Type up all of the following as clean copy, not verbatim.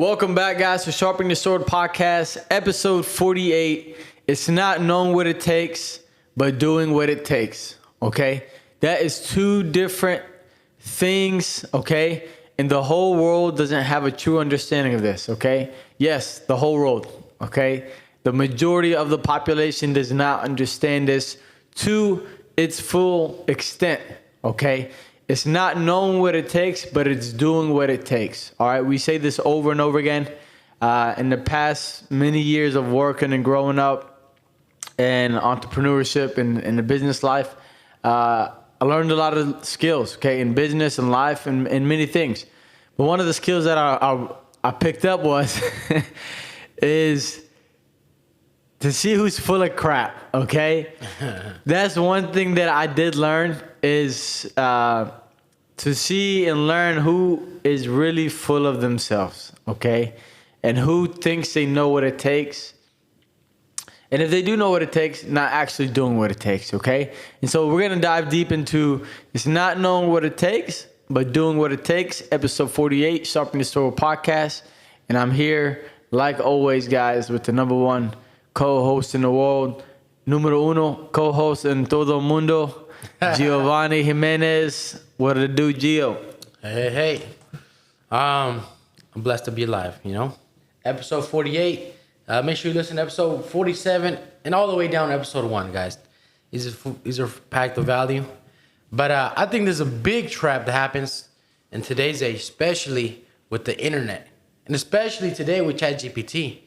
Welcome back, guys, to Sharpen Your Sword podcast, episode 48. It's not knowing what it takes, but doing what it takes, okay? That is two different things, okay? And the whole world doesn't have a true understanding of this, okay? Yes, the whole world, okay? The majority of the population does not understand this to its full extent, okay? It's not knowing what it takes, but it's doing what it takes. All right, we say this over and over again. In the past many years of working and growing up and entrepreneurship and in the business life, I learned a lot of skills, okay, in business and life and many things. But one of the skills that I picked up was is to see who's full of crap, okay? That's one thing that I did learn is to see and learn who is really full of themselves, okay? And who thinks they know what it takes. And if they do know what it takes, not actually doing what it takes, okay? And so we're going to dive deep into it's not knowing what it takes, but doing what it takes. Episode 48, Sharpen Your Sword podcast. And I'm here, like always, guys, with the number one co-host in the world, numero uno co-host en todo el mundo, Giovanni Jimenez. What did it do, Gio? Hey. I'm blessed to be alive, you know? Episode 48. Make sure you listen to episode 47 and all the way down to episode 1, guys. These are packed with value. But I think there's a big trap that happens in today's age, especially with the internet. And especially today with ChatGPT.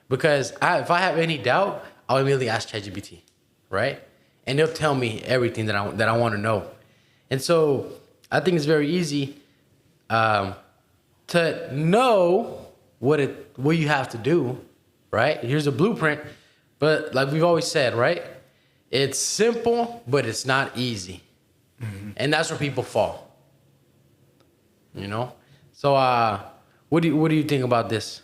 Because if I have any doubt, I'll immediately ask ChatGPT, right? And they'll tell me everything that I want to know. And so I think it's very easy to know what you have to do, right? Here's a blueprint, but like we've always said, right? It's simple, but it's not easy. Mm-hmm. And that's where people fall. You know? So what do you think about this?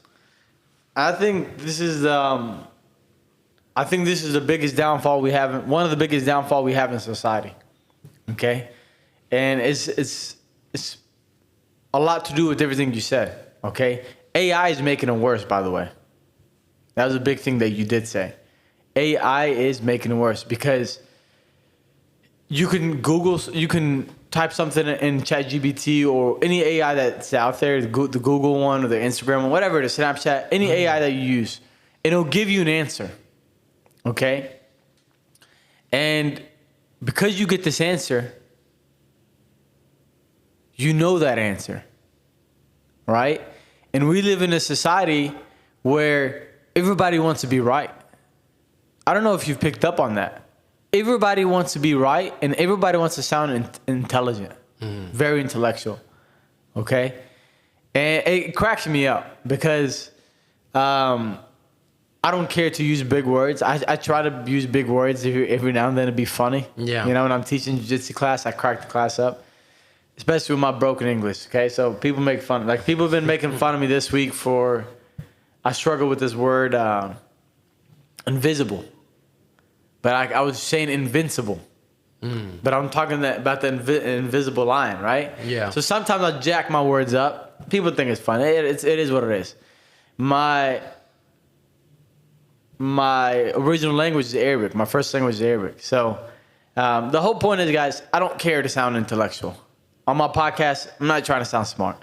I think this is the biggest downfall we have. One of the biggest downfall we have in society. Okay, and it's a lot to do with everything you said. Okay, AI is making it worse. By the way, that was a big thing that you did say. AI is making it worse because you can type something in ChatGPT or any AI that's out there, the Google one or the Instagram one, whatever it is, Snapchat, any AI that you use, it'll give you an answer, okay? And because you get this answer, you know that answer, right? And we live in a society where everybody wants to be right. I don't know if you've picked up on that. Everybody wants to be right, and everybody wants to sound intelligent, very intellectual, okay? And it cracks me up because I don't care to use big words. I try to use big words every now and then to be funny. Yeah. You know, when I'm teaching jiu-jitsu class, I crack the class up, especially with my broken English, okay? So people make fun. Like, people have been making fun of me this week for, I struggle with this word, invisible. But I was saying invincible. But I'm talking about the invisible line, right? Yeah. So sometimes I jack my words up. People think it's fun. It is what it is. My original language is Arabic. My first language is Arabic. So the whole point is, guys, I don't care to sound intellectual. On my podcast, I'm not trying to sound smart.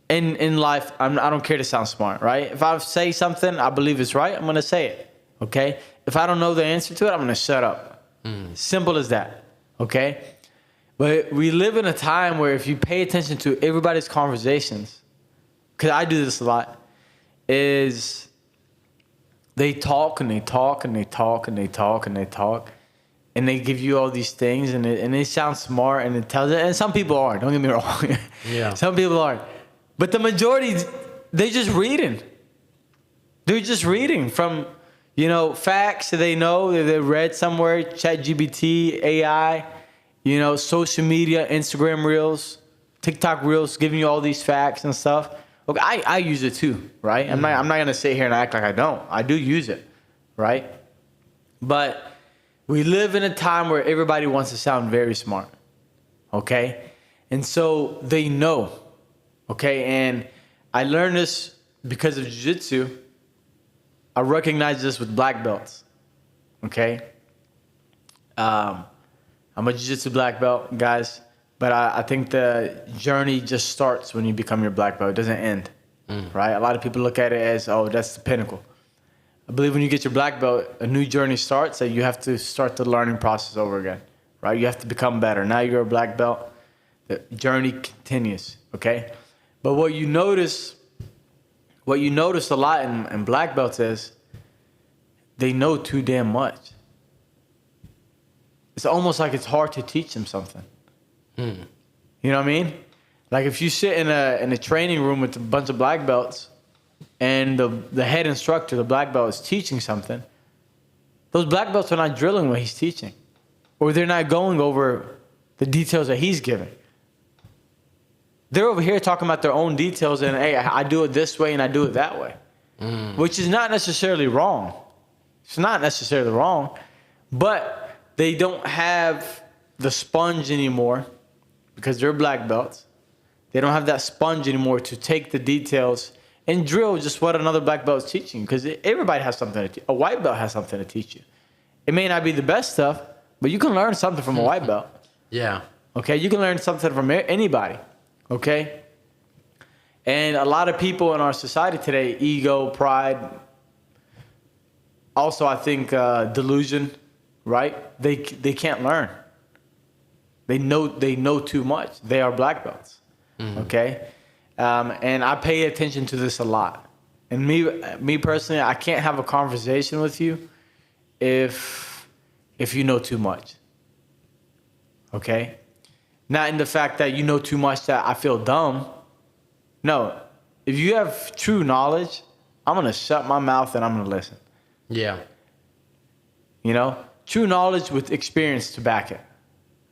In life, I don't care to sound smart, right? If I say something, I believe it's right, I'm going to say it, okay? If I don't know the answer to it, I'm going to shut up. Simple as that, okay? But we live in a time where if you pay attention to everybody's conversations, because I do this a lot, is they talk and they talk and they talk and they talk and they talk, and they give you all these things, and they sound smart and intelligent, and some people are, don't get me wrong. Yeah. Some people are. But the majority, they're just reading. They're just reading from, you know, facts that they know, that they read somewhere, ChatGPT, AI, you know, social media, Instagram Reels, TikTok Reels, giving you all these facts and stuff. Okay, I use it too, right? I'm not going to sit here and act like I don't. I do use it, right? But we live in a time where everybody wants to sound very smart, okay? And so they know, okay? And I learned this because of jiu-jitsu, I recognize this with black belts. Okay? I'm a jiu-jitsu black belt, guys, but I think the journey just starts when you become your black belt. It doesn't end, right? A lot of people look at it as, oh, that's the pinnacle. I believe when you get your black belt, a new journey starts, and you have to start the learning process over again, right? You have to become better. Now you're a black belt. The journey continues, okay? But what you notice a lot in black belts is they know too damn much. It's almost like it's hard to teach them something. You know what I mean? Like if you sit in a training room with a bunch of black belts and the head instructor, the black belt, is teaching something, those black belts are not drilling what he's teaching. Or they're not going over the details that he's giving. They're over here talking about their own details and, hey, I do it this way and I do it that way. Which is not necessarily wrong. It's not necessarily wrong. But they don't have the sponge anymore because they're black belts. They don't have that sponge anymore to take the details and drill just what another black belt is teaching, because everybody has something to teach. A white belt has something to teach you. It may not be the best stuff, but you can learn something from a white belt. Yeah. Okay, you can learn something from anybody. Okay? And a lot of people in our society today, ego, pride, also I think delusion, right? They can't learn. They know too much. They are black belts. Okay? And I pay attention to this a lot. And me personally, I can't have a conversation with you if you know too much. Okay? Not in the fact that you know too much that I feel dumb. No. If you have true knowledge, I'm going to shut my mouth and I'm going to listen. Yeah. You know? True knowledge with experience to back it.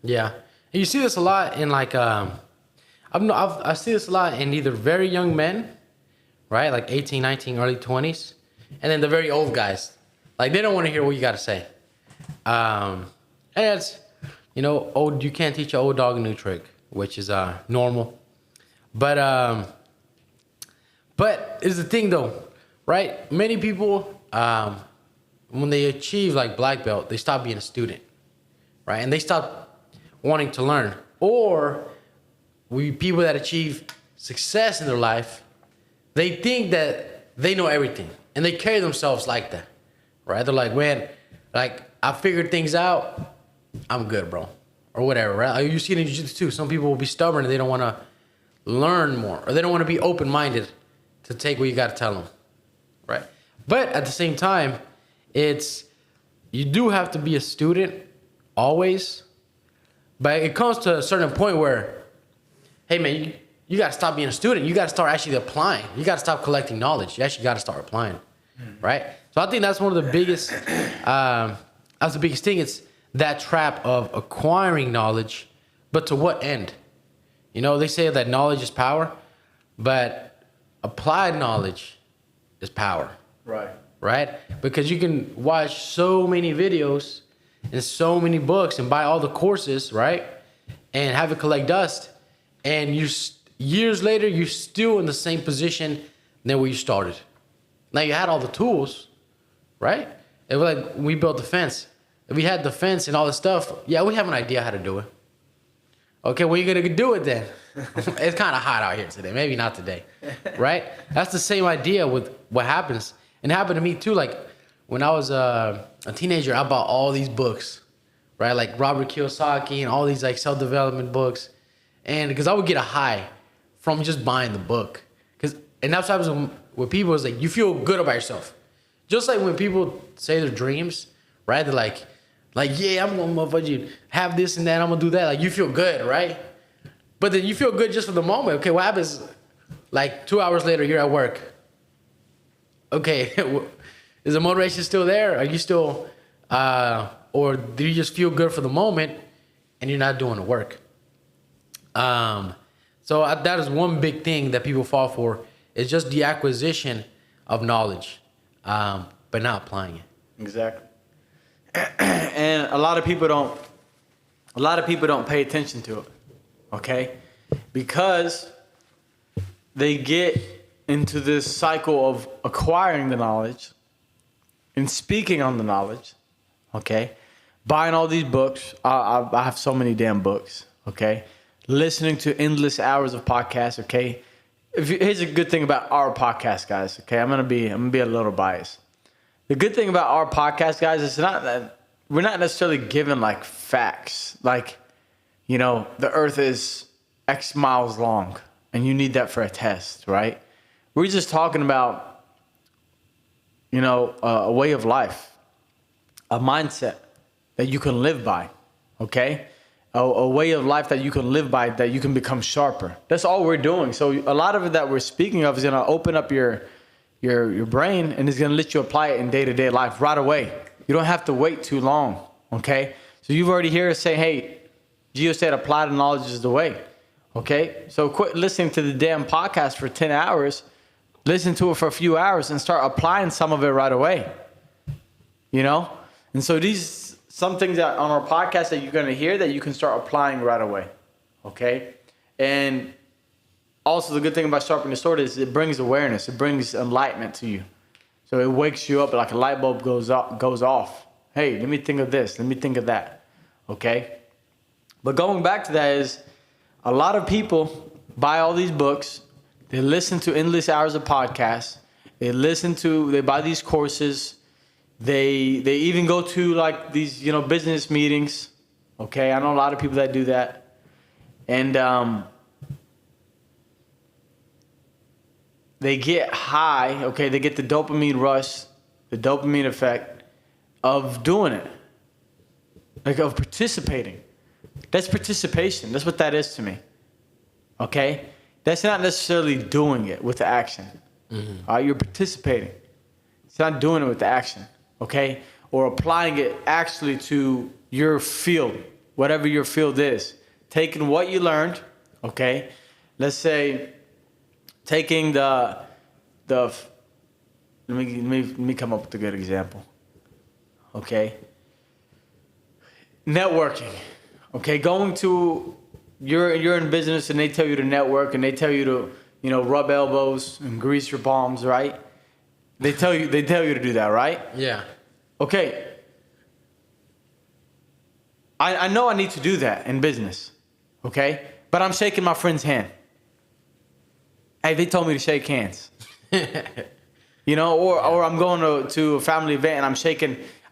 Yeah. And you see this a lot in like, I see this a lot in either very young men, right? Like 18, 19, early 20s. And then the very old guys. Like they don't want to hear what you got to say. And it's, you know, you can't teach an old dog a new trick, which is normal. But is the thing though, right? Many people, when they achieve like black belt, they stop being a student, right? And they stop wanting to learn. Or people that achieve success in their life, they think that they know everything, and they carry themselves like that, right? They're like, man, like I figured things out. I'm good, bro, or whatever, right? You see it in jiu-jitsu too. Some people will be stubborn and they don't want to learn more, or they don't want to be open-minded to take what you got to tell them, right? But at the same time, you do have to be a student always, but it comes to a certain point where, hey man, you got to stop being a student. You got to start actually applying. You got to stop collecting knowledge. You actually got to start applying, right? So I think that's one of the biggest, that's the biggest thing. It's that trap of acquiring knowledge, but to what end? You know, they say that knowledge is power, but applied knowledge is power. Right. Right? Because you can watch so many videos and so many books and buy all the courses, right? And have it collect dust. And years later, you're still in the same position than where you started. Now you had all the tools, right? It was like we built the fence. If we had the fence and all this stuff, yeah, we have an idea how to do it. Okay, when are you gonna do it then? It's kind of hot out here today. Maybe not today, right? That's the same idea with what happens. And it happened to me too. Like when I was a teenager, I bought all these books, right? Like Robert Kiyosaki and all these like self-development books. And because I would get a high from just buying the book. And that's what happens with people is like, you feel good about yourself. Just like when people say their dreams, right? They're like, yeah, I'm gonna motherfucking have this and that. I'm gonna do that. Like you feel good, right? But then you feel good just for the moment. Okay, what happens? Like 2 hours later, you're at work. Okay, is the motivation still there? Are you still, or do you just feel good for the moment and you're not doing the work? So that is one big thing that people fall for. It's just the acquisition of knowledge, but not applying it. Exactly. And a lot of people don't pay attention to it. Okay? Because they get into this cycle of acquiring the knowledge and speaking on the knowledge, okay? Buying all these books. I have so many damn books, okay? Listening to endless hours of podcasts, okay? Here's a good thing about our podcast, guys, okay? I'm gonna be a little biased. The good thing about our podcast, guys, is not that we're not necessarily given like facts, like, you know, the earth is X miles long and you need that for a test, right? We're just talking about, you know, a way of life, a mindset that you can live by, okay? A way of life that you can live by, that you can become sharper. That's all we're doing. So a lot of it that we're speaking of is gonna open up your brain, and it's gonna let you apply it in day-to-day life right away. You don't have to wait too long, okay? So you've already heard us say, hey, Gio said apply the knowledge is the way, okay? So quit listening to the damn podcast for 10 hours, listen to it for a few hours and start applying some of it right away, you know? And so these, some things that on our podcast that you're gonna hear that you can start applying right away, okay? And also the good thing about Sharpen Your Sword is it brings awareness, it brings enlightenment to you. So it wakes you up like a light bulb goes off. Hey, let me think of this, let me think of that, okay? But going back to that is a lot of people buy all these books, they listen to endless hours of podcasts, they buy these courses, they even go to like these, you know, business meetings, okay? I know a lot of people that do that. And they get high, okay? They get the dopamine rush, the dopamine effect of doing it, like of participating. That's participation. That's what that is to me, okay? That's not necessarily doing it with the action. Mm-hmm. You're participating. It's not doing it with the action, okay? Or applying it actually to your field, whatever your field is. Taking what you learned, okay? Let's say taking let me come up with a good example, okay? Networking, okay? Going to, you're in business and they tell you to network and they tell you to, you know, rub elbows and grease your palms, right? They tell you to do that, right? Yeah. Okay. I know I need to do that in business, okay? But I'm shaking my friend's hand. Hey, they told me to shake hands. You know, or I'm going to a family event and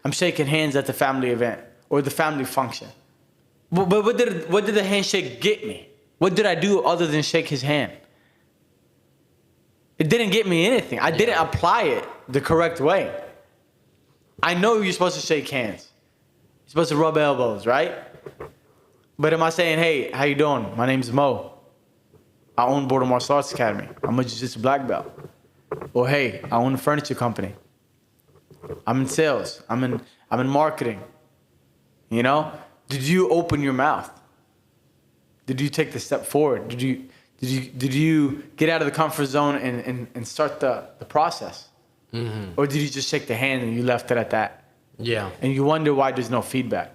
I'm shaking hands at the family event or the family function. But what did the handshake get me? What did I do other than shake his hand? It didn't get me anything. I didn't apply it the correct way. I know you're supposed to shake hands. You're supposed to rub elbows, right? But am I saying, hey, how you doing? My name's Mo. I own Border Martial Arts Academy. I'm a jiu-jitsu black belt. Or hey, I own a furniture company. I'm in sales. I'm in marketing. You know? Did you open your mouth? Did you take the step forward? Did you get out of the comfort zone and start the process? Mm-hmm. Or did you just shake the hand and you left it at that? Yeah. And you wonder why there's no feedback.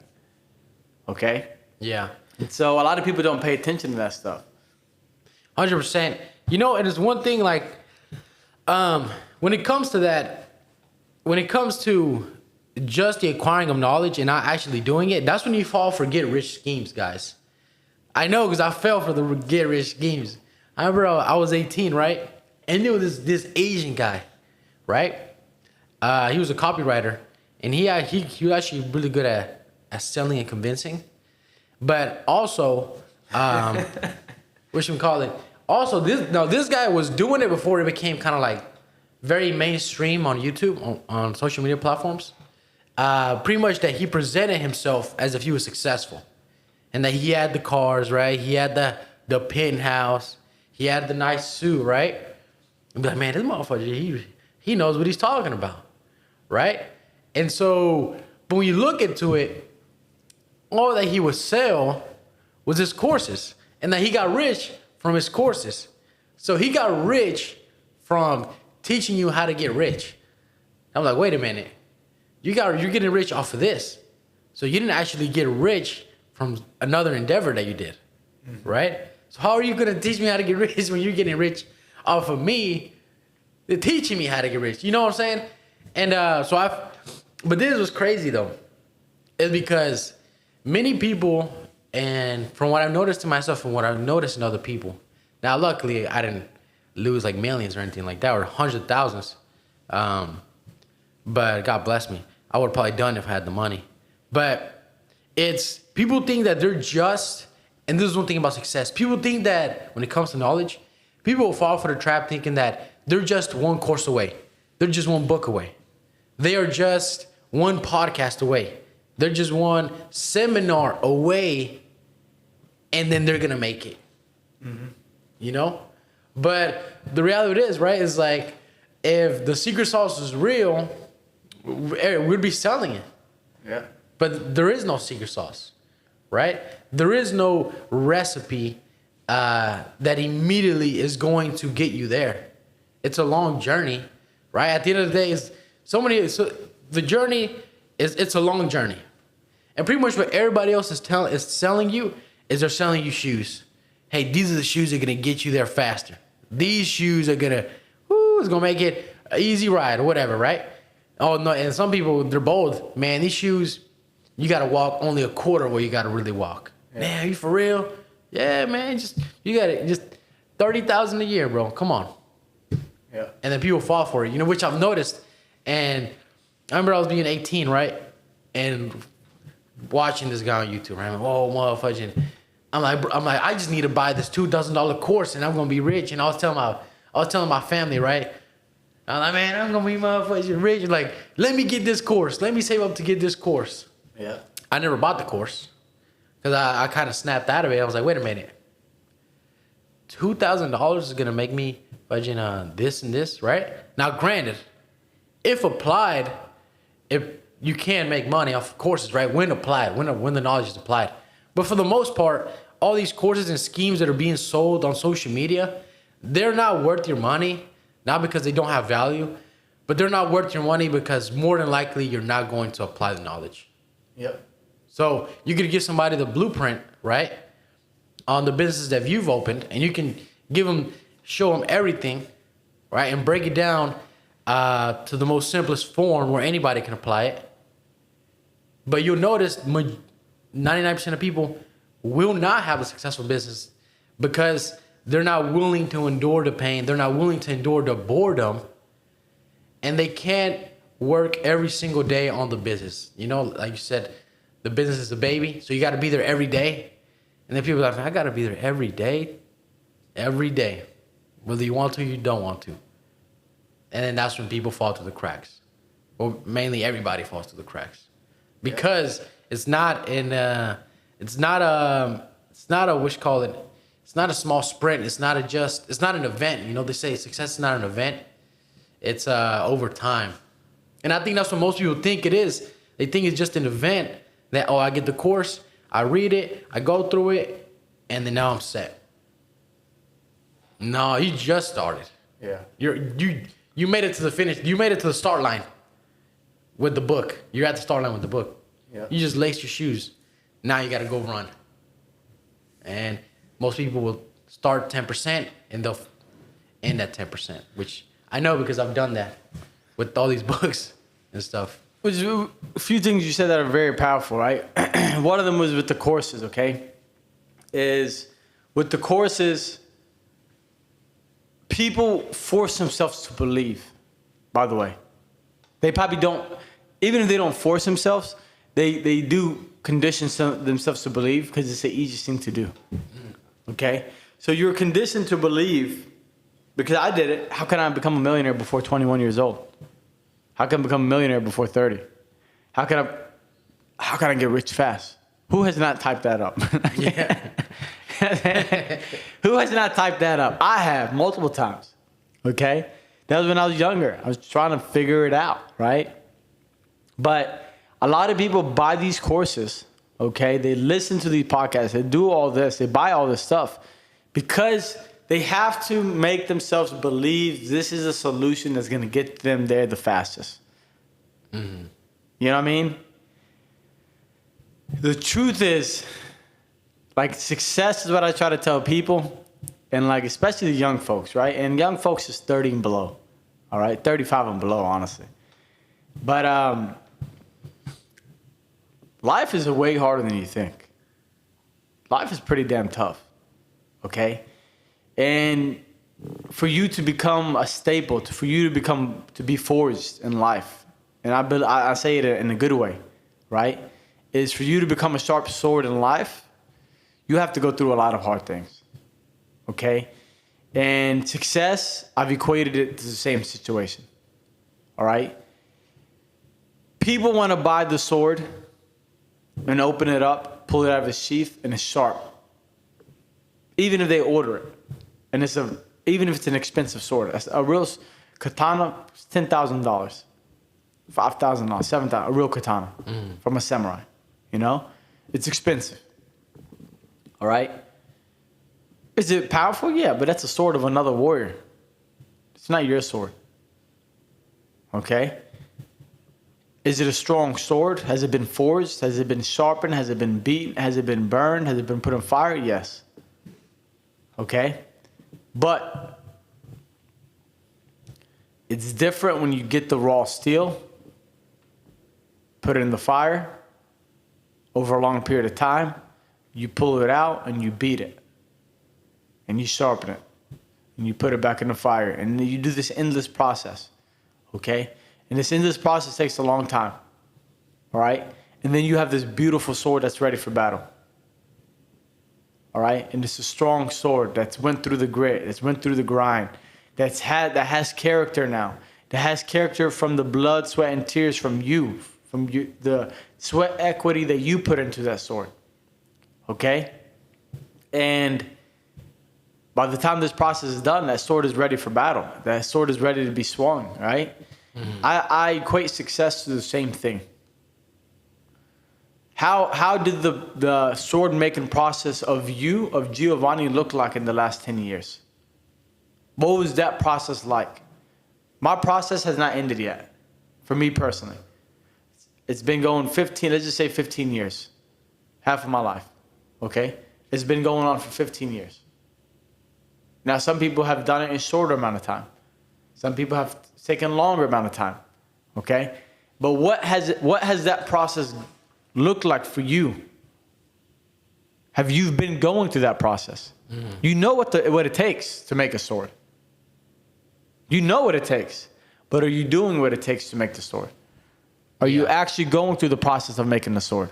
Okay? Yeah. And so a lot of people don't pay attention to that stuff. 100%. You know, and it's one thing like, when it comes to that, when it comes to just the acquiring of knowledge and not actually doing it, that's when you fall for get rich schemes, guys. I know, because I fell for the get rich schemes. I remember I was 18, right? And there was this Asian guy, right? He was a copywriter, and he was actually really good at selling and convincing. But also, what should we call it? Also, this guy was doing it before it became kind of like very mainstream on YouTube, on social media platforms. Pretty much that he presented himself as if he was successful. And that he had the cars, right? He had the penthouse. He had the nice suit, right? And be like, man, this motherfucker, he knows what he's talking about, right? And so, but when you look into it, all that he would sell was his courses. And that he got rich from his courses. So he got rich from teaching you how to get rich. I'm like, wait a minute. You're getting rich off of this. So you didn't actually get rich from another endeavor that you did, right? So how are you going to teach me how to get rich when you're getting rich off of me They're teaching me how to get rich. You know what I'm saying? And but this was crazy though. It's because many people, and from what I've noticed in myself and what I've noticed in other people. Now, luckily, I didn't lose like millions or anything like that, or hundreds of thousands. But God bless me. I would have probably done it if I had the money. But it's people think that they're just, and this is one thing about success. People think that when it comes to knowledge, people will fall for the trap thinking that they're just one course away. They're just one book away. They are just one podcast away. They're just one seminar away, and then they're going to make it. Mm-hmm. You know? But the reality is, right, is like, if the secret sauce is real, we'd be selling it. Yeah. But there is no secret sauce, right? There is no recipe that immediately is going to get you there. It's a long journey, right? At the end of the day, the journey it's a long journey. And pretty much what everybody else is selling you is they're selling you shoes. Hey, these are the shoes that are going to get you there faster. These shoes are going to, it's going to make it an easy ride or whatever, right? Oh, no, and some people, they're bold. Man, these shoes, you got to walk only a quarter where you got to really walk. Yeah. Man, are you for real? Yeah, man, you got it. Just $30,000 a year, bro. Come on. Yeah. And then people fall for it, which I've noticed. And I remember I was being 18, right? And watching this guy on YouTube, right? I'm like, oh, motherfucking. I'm like, I just need to buy this $2,000 course and I'm gonna be rich. And I was telling my family, right? I'm like, man, I'm gonna be motherfucking rich. Like, let me get this course. Let me save up to get this course. Yeah. I never bought the course because I kind of snapped out of it. I was like, wait a minute. $2,000 is gonna make me budgeting this and this, right? Now, granted, if applied, if you can make money off of courses, right? When applied, when the knowledge is applied. But for the most part, all these courses and schemes that are being sold on social media, they're not worth your money, not because they don't have value, but they're not worth your money because more than likely you're not going to apply the knowledge. Yep. So you could give somebody the blueprint, right, on the businesses that you've opened, and you can show them everything, right, and break it down to the most simplest form where anybody can apply it. But you'll notice 99% of people will not have a successful business because they're not willing to endure the pain. They're not willing to endure the boredom. And they can't work every single day on the business. Like you said, the business is a baby. So you got to be there every day. And then people are like, I got to be there every day. Every day. Whether you want to or you don't want to. And then that's when people fall through the cracks. Well, mainly everybody falls through the cracks. Because it's not a small sprint. It's not an event. They say success is not an event. It's over time. And I think that's what most people think it is. They think it's just an event that, I get the course, I read it, I go through it, and then now I'm set. No, you just started. Yeah. You made it to the finish. You made it to the start line with the book. You're at the start line with the book. Yeah. You just laced your shoes. Now you got to go run. And most people will start 10% and they'll end at 10%, which I know because I've done that with all these books and stuff. Which a few things you said that are very powerful, right? One of them was with the courses, okay? Is with the courses, people force themselves to believe, by the way. They probably don't, even if they don't force themselves, they do condition themselves to believe because it's the easiest thing to do. Okay? So you're conditioned to believe, because I did it, how can I become a millionaire before 21 years old? How can I become a millionaire before 30? How can I get rich fast? Who has not typed that up? Yeah. Who has not typed that up? I have multiple times. Okay? That was when I was younger. I was trying to figure it out, right? But a lot of people buy these courses, okay? They listen to these podcasts. They do all this. They buy all this stuff because they have to make themselves believe this is a solution that's going to get them there the fastest. Mm-hmm. You know what I mean? The truth is, like, success is what I try to tell people, and, like, especially the young folks, right? And young folks is 30 and below, All right, 35 and below, honestly. But life is way harder than you think. Life is pretty damn tough, okay? And for you to become a staple, for you to be forged in life, and I say it in a good way, right? Is for you to become a sharp sword in life, you have to go through a lot of hard things, okay? And success, I've equated it to the same situation, all right? People want to buy the sword and open it up, pull it out of its sheath, and it's sharp. Even if they order it, and even if it's an expensive sword, a real katana, $10,000, $5,000, $7,000, a real katana from a samurai. You know, it's expensive. All right. Is it powerful? Yeah, but that's a sword of another warrior. It's not your sword. Okay. Is it a strong sword? Has it been forged? Has it been sharpened? Has it been beaten? Has it been burned? Has it been put on fire? Yes. Okay? But it's different when you get the raw steel, put it in the fire over a long period of time, you pull it out and you beat it. And you sharpen it. And you put it back in the fire. And you do this endless process. Okay? And this endless process takes a long time. All right? And then you have this beautiful sword that's ready for battle. All right? And it's a strong sword that's went through the grit, that's went through the grind, that has character now. That has character from the blood, sweat, and tears from you, the sweat equity that you put into that sword. Okay? And by the time this process is done, that sword is ready for battle. That sword is ready to be swung, right? Mm-hmm. I equate success to the same thing. How did the sword making process of Giovanni look like in the last 10 years? What was that process like? My process has not ended yet, for me personally. It's been going 15, let's just say 15 years. Half of my life, okay? It's been going on for 15 years. Now, some people have done it in a shorter amount of time. Some people have taken a longer amount of time, okay? But what has that process looked like for you? Have you been going through that process? Mm. You know what it takes to make a sword. You know what it takes, but are you doing what it takes to make the sword? Are you actually going through the process of making the sword?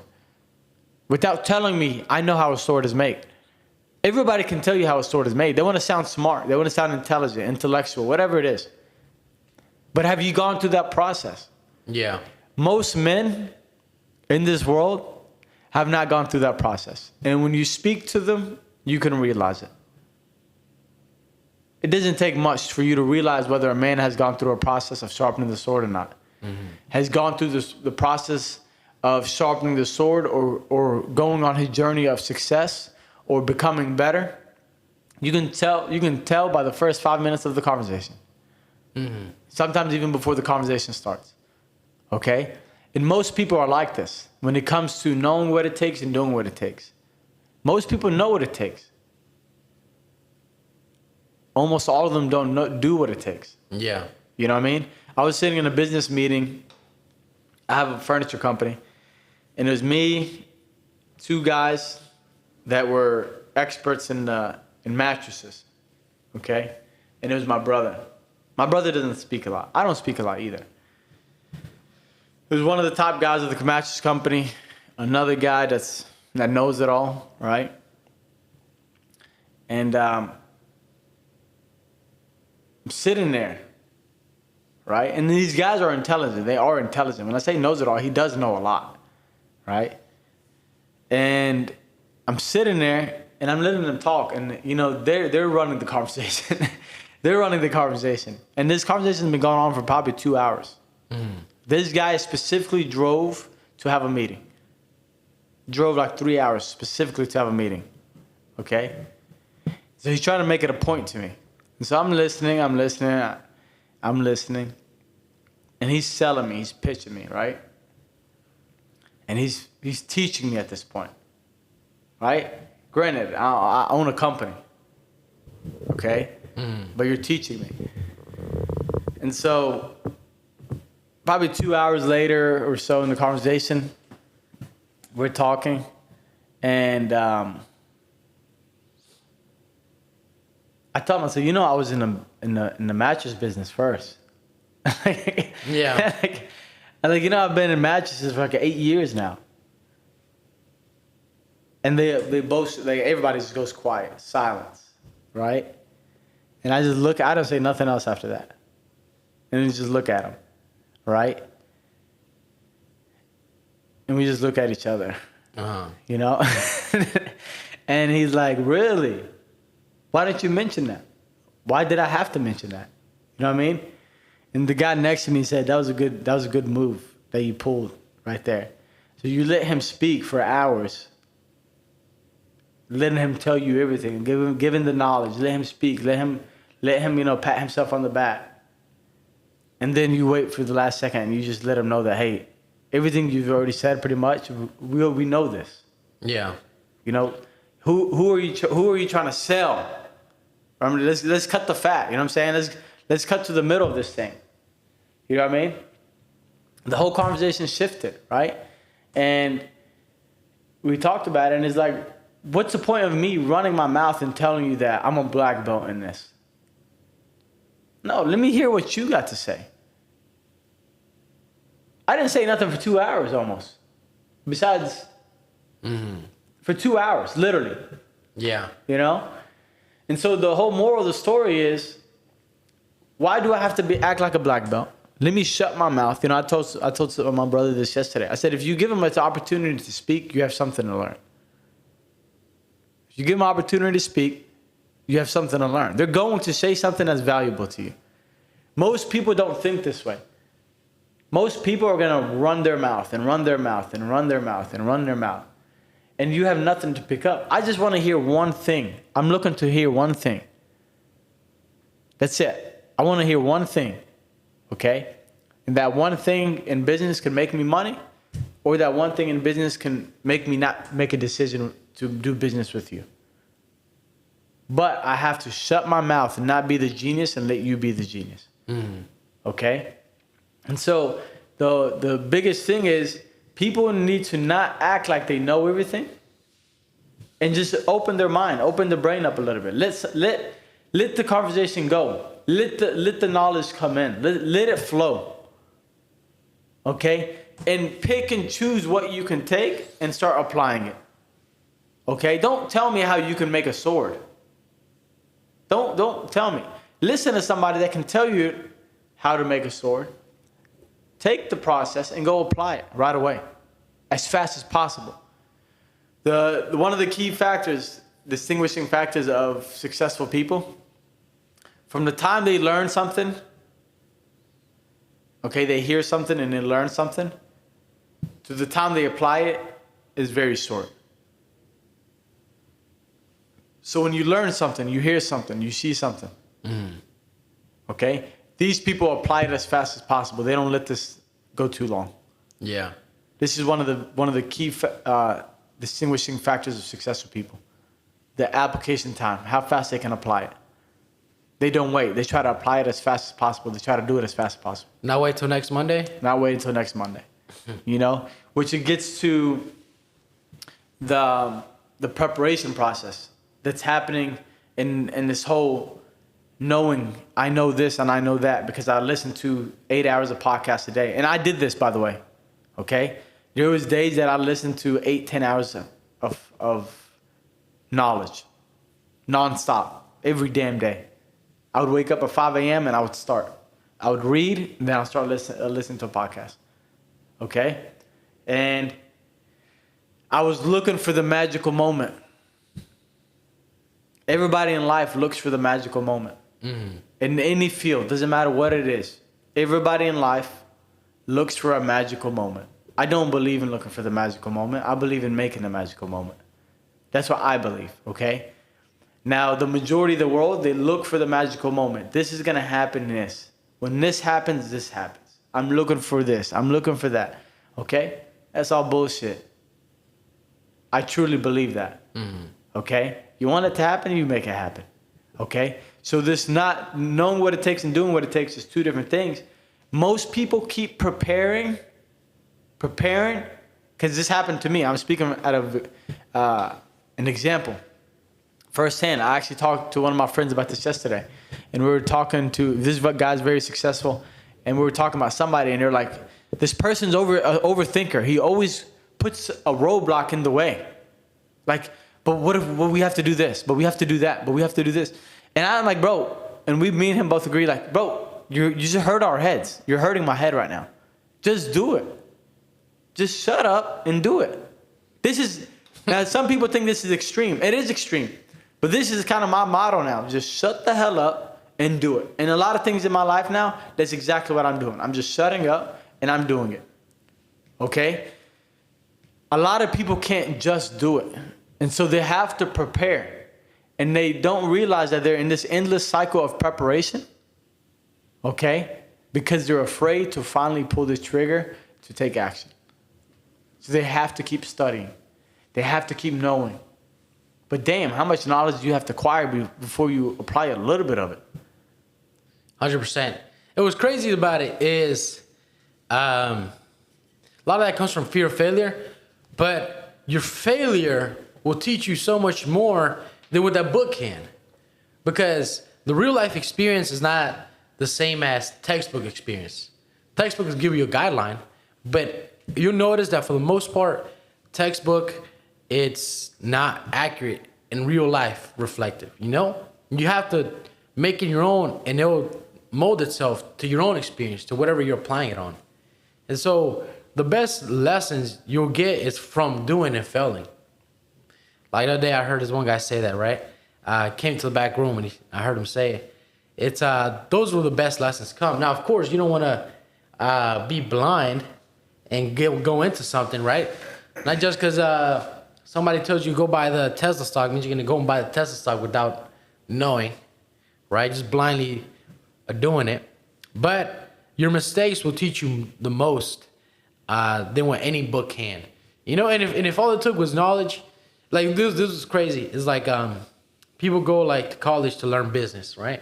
Without telling me, I know how a sword is made. Everybody can tell you how a sword is made. They want to sound smart. They want to sound intelligent, intellectual, whatever it is. But have you gone through that process? Yeah. Most men in this world have not gone through that process. And when you speak to them, you can realize it. It doesn't take much for you to realize whether a man has gone through a process of sharpening the sword or not. Mm-hmm. Has gone through the process of sharpening the sword or going on his journey of success or becoming better. You can tell by the first 5 minutes of the conversation. Mm-hmm. Sometimes even before the conversation starts. Okay? And most people are like this when it comes to knowing what it takes and doing what it takes. Most people know what it takes. Almost all of them don't do what it takes. Yeah. You know what I mean? I was sitting in a business meeting. I have a furniture company. And it was me, two guys that were experts in mattresses. Okay? And it was my brother. My brother doesn't speak a lot. I don't speak a lot either. It was one of the top guys of the mattress company. Another guy that knows it all, right? And I'm sitting there, right? And these guys are intelligent. They are intelligent. When I say knows it all, he does know a lot, right? And I'm sitting there, and I'm letting them talk. And, you know, they're running the conversation. They're running the conversation. And this conversation has been going on for probably 2 hours. Mm. This guy specifically drove to have a meeting. Drove like 3 hours specifically to have a meeting. Okay? So he's trying to make it a point to me. And so I'm listening. And he's selling me. He's pitching me, right? And he's teaching me at this point. Right? Granted, I own a company. Okay? Mm. But you're teaching me. And so probably 2 hours later or so in the conversation, we're talking, and I told him, I said, you know, I was in the mattress business first. Yeah. Like, you know, I've been in mattresses for like 8 years now. And they both, like, everybody just goes quiet, silence, right? And I just look, I don't say nothing else after that. And then just look at them, right? And we just look at each other, you know? And he's like, really? Why didn't you mention that? Why did I have to mention that? You know what I mean? And the guy next to me said, that was a good move that you pulled right there. So you let him speak for hours, letting him tell you everything, giving the knowledge, let him speak, let him, you know, pat himself on the back. And then you wait for the last second and you just let him know that, hey, everything you've already said pretty much, we know this. Yeah. You know, who are you trying to sell? I mean, let's cut the fat, you know what I'm saying? Let's cut to the middle of this thing. You know what I mean? The whole conversation shifted, right? And we talked about it, and it's like, what's the point of me running my mouth and telling you that I'm a black belt in this? No, let me hear what you got to say. I didn't say nothing for 2 hours almost. Besides, for 2 hours, literally. Yeah. You know? And so the whole moral of the story is, why do I have to act like a black belt? Let me shut my mouth. You know, I told my brother this yesterday. I said, if you give him an opportunity to speak, you have something to learn. If you give him an opportunity to speak, you have something to learn. They're going to say something that's valuable to you. Most people don't think this way. Most people are going to run their mouth and run their mouth and run their mouth and run their mouth. And you have nothing to pick up. I just want to hear one thing. I'm looking to hear one thing. That's it. I want to hear one thing. Okay? And that one thing in business can make me money, or that one thing in business can make me not make a decision to do business with you. But I have to shut my mouth and not be the genius and let you be the genius. Okay? And so the biggest thing is, people need to not act like they know everything, and just open their mind, open the brain up a little bit. Let the conversation go. Let the knowledge come in. Let it flow. Okay? And pick and choose what you can take and start applying it. Okay? Don't tell me how you can make a sword. Don't tell me. Listen to somebody that can tell you how to make a sword. Take the process and go apply it right away, as fast as possible. One of the key factors, distinguishing factors of successful people, from the time they learn something, okay, they hear something and they learn something, to the time they apply it is very short. So when you learn something, you hear something, you see something, okay? These people apply it as fast as possible. They don't let this go too long. Yeah. This is one of the key distinguishing factors of successful people. The application time, how fast they can apply it. They don't wait. They try to apply it as fast as possible. They try to do it as fast as possible. Not wait till next Monday? Not wait until next Monday. You know? Which it gets to the preparation process that's happening in this whole knowing, I know this and I know that, because I listen to 8 hours of podcasts a day. And I did this, by the way. Okay? There was days that I listened to 8-10 hours of knowledge. Nonstop. Every damn day. I would wake up at 5 a.m. and I would start. I would read, and then I'll start listening to a podcast. Okay? And I was looking for the magical moment. Everybody in life looks for the magical moment. In any field, doesn't matter what it is. Everybody in life looks for a magical moment. I don't believe in looking for the magical moment. I believe in making the magical moment. That's what I believe, okay? Now, the majority of the world, they look for the magical moment. This is going to happen this. When this happens, this happens. I'm looking for this. I'm looking for that. Okay? That's all bullshit. I truly believe that. Okay? You want it to happen, you make it happen. Okay? So this not knowing what it takes and doing what it takes is two different things. Most people keep preparing, because this happened to me. I'm speaking out of an example. Firsthand, I actually talked to one of my friends about this yesterday. And we were talking to, this guy's very successful. And we were talking about somebody, and they're like, this person's overthinker. He always puts a roadblock in the way. Like, but what if we have to do this? But we have to do that. But we have to do this. And I'm like, bro, and me and him both agree, like, bro, you just hurt our heads. You're hurting my head right now. Just do it. Just shut up and do it. Now some people think this is extreme. It is extreme. But this is kind of my motto now. Just shut the hell up and do it. And a lot of things in my life now, that's exactly what I'm doing. I'm just shutting up and I'm doing it. Okay? A lot of people can't just do it. And so they have to prepare. And they don't realize that they're in this endless cycle of preparation. Okay? Because they're afraid to finally pull the trigger to take action. So they have to keep studying. They have to keep knowing. But damn, how much knowledge do you have to acquire before you apply a little bit of it? 100%. And what's crazy about it is a lot of that comes from fear of failure. But your failure will teach you so much more than what that book can. Because the real life experience is not the same as textbook experience. Textbooks give you a guideline, but you'll notice that for the most part, textbook, it's not accurate and real life reflective, you know? You have to make it your own, and it'll mold itself to your own experience, to whatever you're applying it on. And so the best lessons you'll get is from doing and failing. Like the other day, I heard this one guy say that, right? I came to the back room and I heard him say it. It's those were the best lessons come. Now, of course, you don't want to be blind and go into something, right? Not just because somebody tells you go buy the Tesla stock means you're going to go and buy the Tesla stock without knowing, right? Just blindly doing it. But your mistakes will teach you the most than what any book can. You know, and if all it took was knowledge, like this is crazy. It's like people go like to college to learn business, right?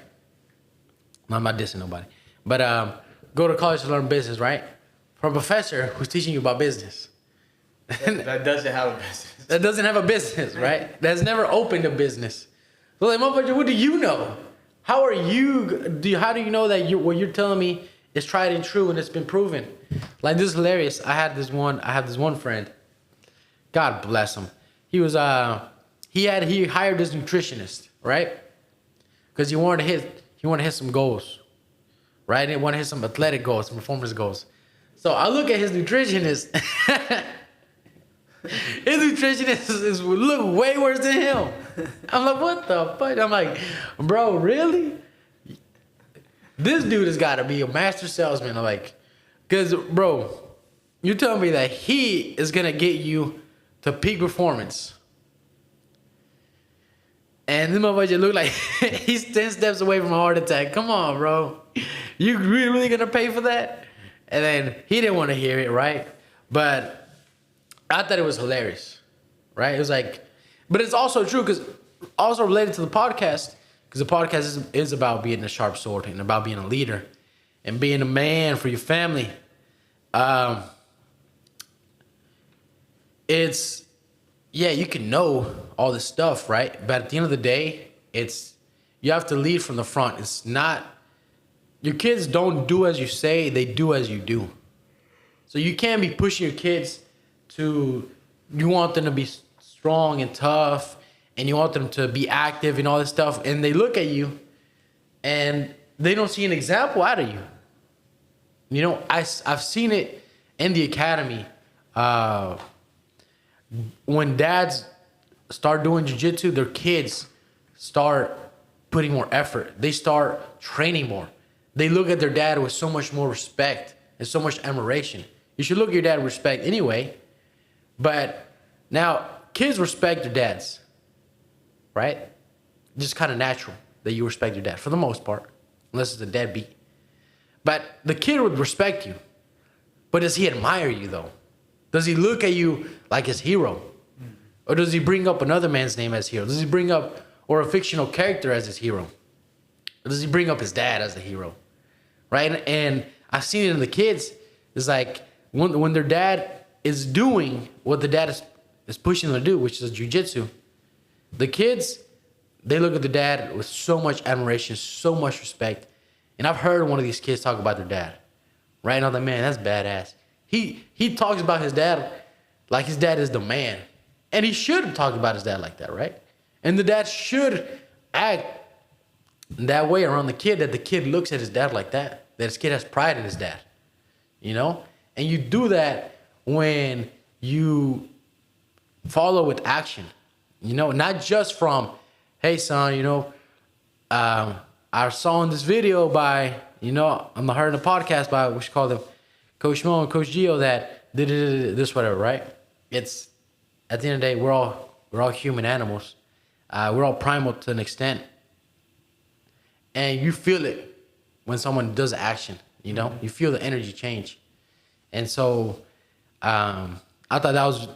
I'm not dissing nobody. But go to college to learn business, right? From a professor who's teaching you about business. That doesn't have a business. That doesn't have a business, right? That's never opened a business. So like, motherfucker, what do you know? How do you know that what you're telling me is tried and true and it's been proven? Like, this is hilarious. I have this one friend. God bless him. He was he hired this nutritionist, right? Because he wanted to hit some goals, right? He wanted to hit some athletic goals, some performance goals. So I look at his nutritionist. His nutritionist look way worse than him. I'm like, what the fuck? I'm like, bro, really? This dude has got to be a master salesman. I'm like, because, bro, you telling me that he is going to get you to peak performance. And this motherfucker look like he's 10 steps away from a heart attack. Come on, bro. You really going to pay for that? And then he didn't want to hear it, right? But I thought it was hilarious, right? It was like, but it's also true because also related to the podcast, because the podcast is about being a sharp sword and about being a leader and being a man for your family. It's, yeah, you can know all this stuff, right? But at the end of the day, you have to lead from the front. It's not, your kids don't do as you say, they do as you do. So you can't be pushing your kids you want them to be strong and tough, and you want them to be active and all this stuff, and they look at you, and they don't see an example out of you. You know, I've seen it in the academy. When dads start doing jiu-jitsu, their kids start putting more effort. They start training more. They look at their dad with so much more respect and so much admiration. You should look at your dad with respect anyway. But now, kids respect their dads, right? Just kind of natural that you respect your dad, for the most part, unless it's a deadbeat. But the kid would respect you. But does he admire you, though? Does he look at you like his hero? Or does he bring up another man's name as hero? Does he bring up, or a fictional character as his hero? Or does he bring up his dad as the hero? Right? And I've seen it in the kids. It's like when their dad is doing what the dad is pushing them to do, which is jujitsu, the kids, they look at the dad with so much admiration, so much respect. And I've heard one of these kids talk about their dad. Right? And I'm like, man, that's badass. He talks about his dad like his dad is the man. And he should talk about his dad like that, right? And the dad should act that way around the kid, that the kid looks at his dad like that his kid has pride in his dad, you know? And you do that when you follow with action, you know? Not just from, hey, son, you know, I saw in this video by, you know, I'm heard in a podcast by, we should call them Coach Mo and Coach Gio that did this, whatever, right? It's, at the end of the day, we're all human animals. We're all primal to an extent. And you feel it when someone does action, you know? You feel the energy change. And so I thought that was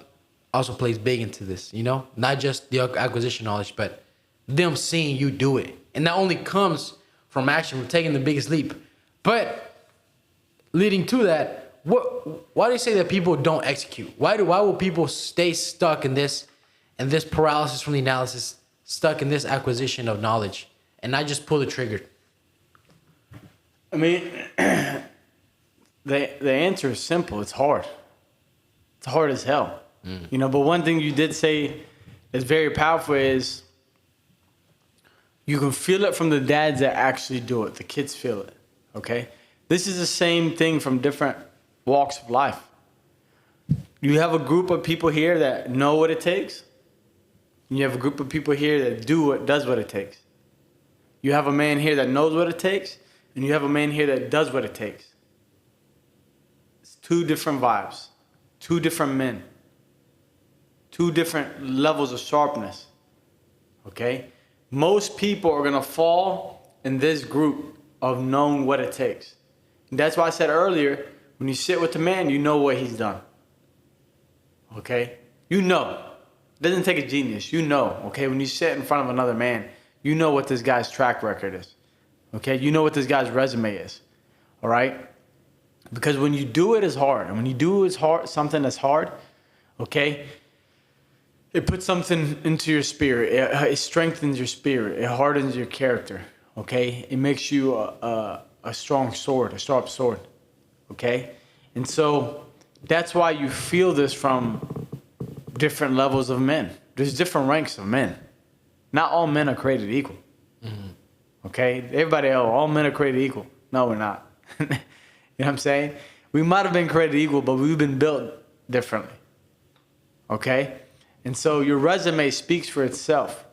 also plays big into this, you know? Not just the acquisition knowledge, but them seeing you do it. And that only comes from action, from taking the biggest leap. But leading to that, why do you say that people don't execute? Why will people stay stuck in this paralysis from the analysis, stuck in this acquisition of knowledge, and not just pull the trigger? I mean, the answer is simple. It's hard. It's hard as hell. You know, but one thing you did say is very powerful is you can feel it from the dads that actually do it. The kids feel it, okay? This is the same thing from different walks of life. You have a group of people here that know what it takes. And you have a group of people here that does what it takes. You have a man here that knows what it takes, and you have a man here that does what it takes. It's two different vibes, two different men, two different levels of sharpness, okay? Most people are gonna fall in this group of knowing what it takes. And that's why I said earlier, when you sit with the man, you know what he's done, okay? You know. It doesn't take a genius. You know, okay? When you sit in front of another man, you know what this guy's track record is, okay? You know what this guy's resume is, all right? Because when you do it, it's hard. And when you do something that's hard, okay, it puts something into your spirit. It strengthens your spirit. It hardens your character, okay? It makes you a strong sword, a sharp sword, okay? And so that's why you feel this from different levels of men. There's different ranks of men. Not all men are created equal. Okay? Everybody else, all men are created equal. No, we're not. You know what I'm saying? We might have been created equal, but we've been built differently. Okay? And so your resume speaks for itself.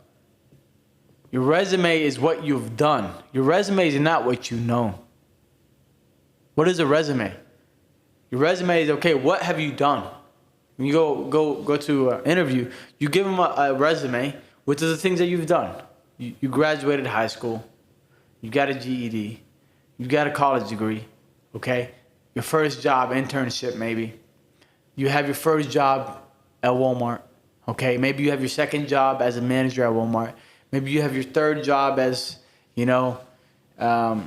Your resume is what you've done. Your resume is not what you know. What is a resume? Your resume is, okay, what have you done? When you go to an interview, you give them a resume, which are the things that you've done. You graduated high school. You got a GED. You got a college degree, okay? Your first job, internship maybe. You have your first job at Walmart, okay? Maybe you have your second job as a manager at Walmart. Maybe you have your third job as, you know, a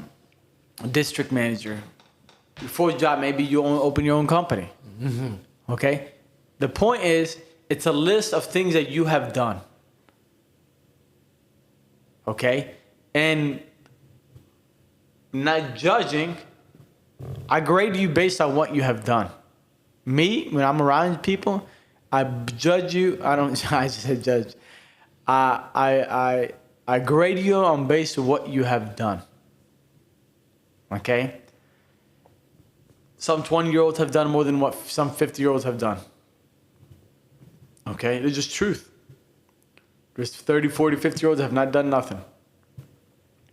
district manager. Your fourth job, maybe you open your own company, okay? The point is, it's a list of things that you have done. Okay? And not judging, I grade you based on what you have done. Me, when I'm around people, I judge you. I just said judge. I grade you on based on what you have done. Okay? Some 20-year-olds have done more than what some 50-year-olds have done. Okay? It's just truth. There's 30, 40, 50-year-olds that have not done nothing.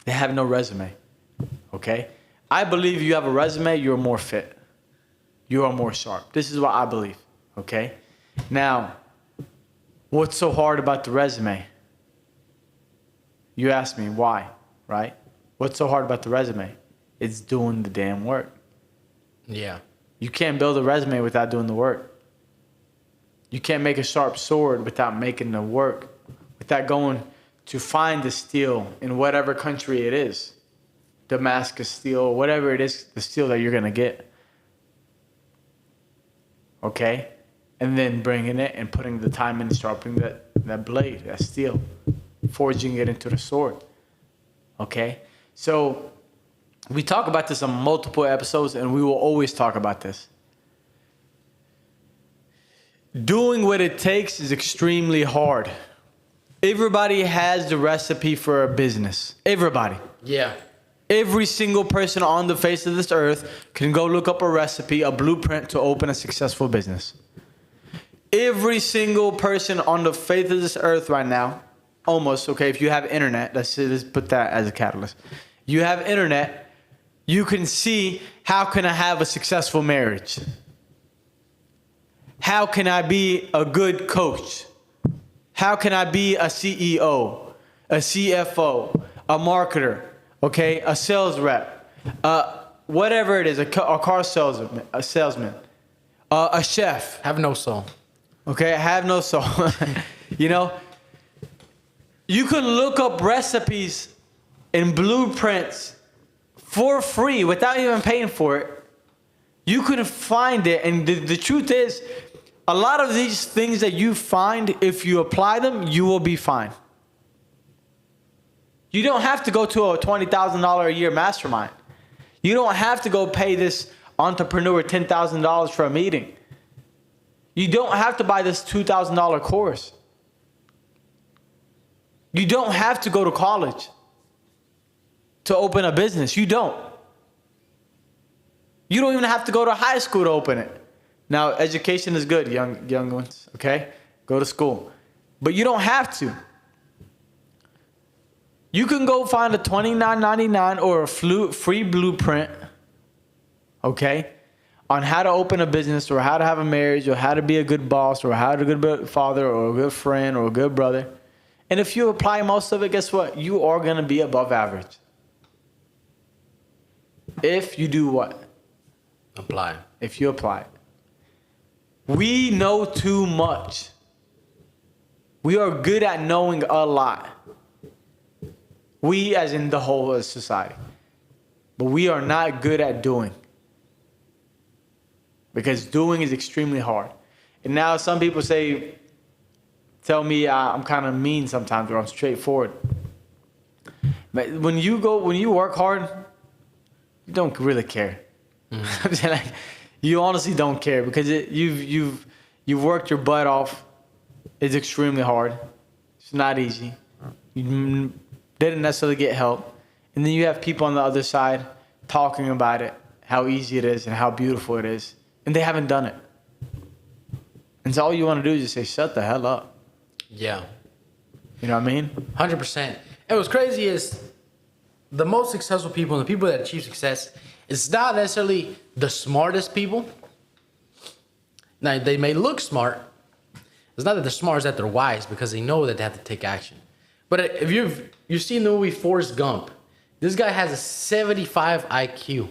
They have no resume. Okay? I believe you have a resume, you're more fit. You are more sharp. This is what I believe. Okay? Now, what's so hard about the resume? You ask me why, right? What's so hard about the resume? It's doing the damn work. Yeah. You can't build a resume without doing the work. You can't make a sharp sword without making the work, without going to find the steel in whatever country it is. Damascus steel, whatever it is, the steel that you're going to get. Okay? And then bringing it and putting the time in, sharpening that blade, that steel, forging it into the sword. Okay? So we talk about this on multiple episodes, and we will always talk about this. Doing what it takes is extremely hard. Everybody has the recipe for a business. Everybody. Yeah. Every single person on the face of this earth can go look up a recipe, a blueprint to open a successful business. Every single person on the face of this earth right now, almost, okay, if you have internet, let's put that as a catalyst. You have internet, you can see, how can I have a successful marriage? How can I be a good coach? How can I be a CEO, a CFO, a marketer, okay, a sales rep, whatever it is, a car salesman, a chef. Have no soul. Okay, have no soul. You know, you can look up recipes and blueprints for free without even paying for it. You can find it, and the truth is, a lot of these things that you find, if you apply them, you will be fine. You don't have to go to a $20,000 a year mastermind. You don't have to go pay this entrepreneur $10,000 for a meeting. You don't have to buy this $2,000 course. You don't have to go to college to open a business. You don't. You don't even have to go to high school to open it. Now, education is good, young ones, okay? Go to school. But you don't have to. You can go find a $29.99 or a free blueprint, okay, on how to open a business or how to have a marriage or how to be a good boss or how to be a good father or a good friend or a good brother. And if you apply most of it, guess what? You are going to be above average. If you do what? Apply. If you apply it. We know too much. We are good at knowing a lot. We, as in the whole society. But we are not good at doing. Because doing is extremely hard. And now some people tell me I'm kind of mean sometimes, or I'm straightforward. But when you work hard, you don't really care. Mm-hmm. I'm saying, like, you honestly don't care because you've worked your butt off. It's extremely hard. It's not easy. You didn't necessarily get help. And then you have people on the other side talking about it, how easy it is and how beautiful it is. And they haven't done it. And so all you want to do is just say, shut the hell up. Yeah. You know what I mean? 100%. And what's crazy is the most successful people and the people that achieve success, it's not necessarily the smartest people. Now, they may look smart. It's not that they're smart, it's that they're wise because they know that they have to take action. But if you've seen the movie Forrest Gump, this guy has a 75 IQ.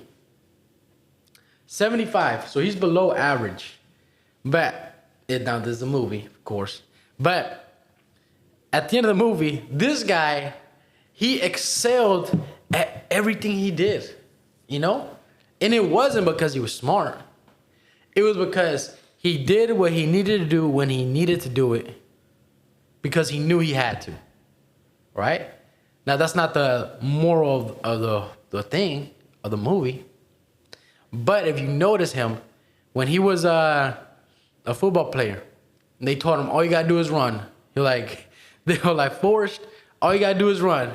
75, so he's below average. But, now this is a movie, of course. But at the end of the movie, this guy, he excelled at everything he did. You know? And it wasn't because he was smart. It was because he did what he needed to do when he needed to do it. Because he knew he had to. Right? Now, that's not the moral of the thing, of the movie. But if you notice him, when he was a football player, and they told him, all you got to do is run. They were like, Forrest, all you got to do is run.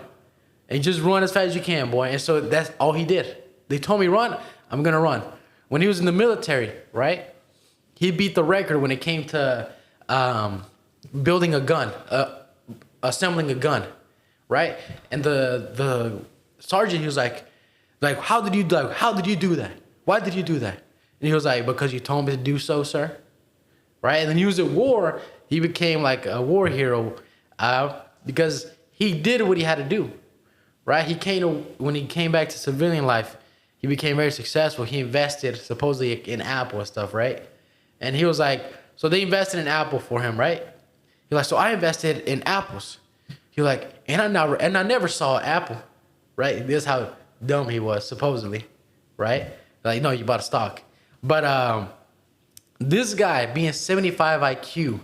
And just run as fast as you can, boy. And so that's all he did. They told me run, I'm going to run. When he was in the military, right, he beat the record when it came to building a gun, assembling a gun, right? And the sergeant, he was like, how did you do that? Why did you do that? And he was like, because you told me to do so, sir. Right? And then he was at war. He became like a war hero because he did what he had to do. Right? When he came back to civilian life, he became very successful. He invested supposedly in Apple and stuff, right? And he was like, so they invested in Apple for him, right? He was like, so I invested in apples. He was like, and I never saw an apple, right? This is how dumb he was, supposedly, right? Like, no, you bought a stock. But this guy, being 75 IQ,